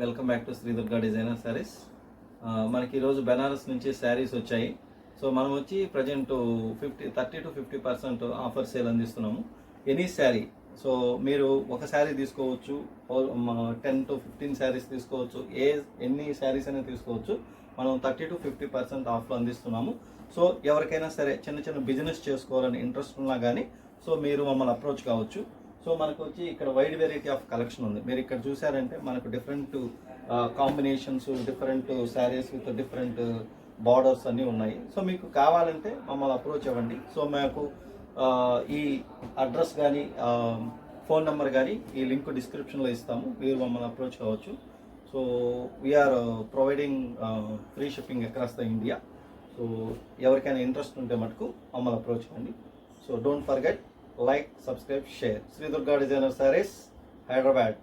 Welcome back to Shri Durga designer sarees. మనకి ఈరోజు బెనారస్ నుంచి శారీస్ వచ్చాయి. సో మనం వచ్చి ప్రజెంట్ 30 to 50% ఆఫర్ సేల్ అందిస్తున్నాము. ఎనీ శారీ, సో మీరు ఒక శారీ తీసుకోవచ్చు, 10 to 15 శారీస్ తీసుకోవచ్చు, ఎన్ని శారీస్ అయినా తీసుకోవచ్చు. మనం 30 to 50% ఆఫ్లో అందిస్తున్నాము. సో ఎవరికైనా సరే చిన్న చిన్న బిజినెస్ చేసుకోవాలని ఇంట్రెస్ట్ ఉన్నా కానీ సో మీరు మమ్మల్ని అప్రోచ్ కావచ్చు. సో మనకు వచ్చి ఇక్కడ వైడ్ వెరైటీ ఆఫ్ కలెక్షన్ ఉంది. మీరు ఇక్కడ చూసారంటే మనకు different combinations, different saris with different borders అన్నీ ఉన్నాయి. సో మీకు కావాలంటే మమ్మల్ని అప్రోచ్ అవ్వండి. సో మాకు ఈ అడ్రస్ కానీ ఫోన్ నెంబర్ కానీ ఈ లింక్ డిస్క్రిప్షన్లో ఇస్తాము, మీరు మమ్మల్ని అప్రోచ్ కావచ్చు. So we are providing free shipping across the India. So ఎవరికైనా ఇంట్రెస్ట్ ఉంటే మటుకు మమ్మల్ని అప్రోచ్ కండి. So don't forget, like, subscribe, share. Sri Durga Designer Sarees, Hyderabad.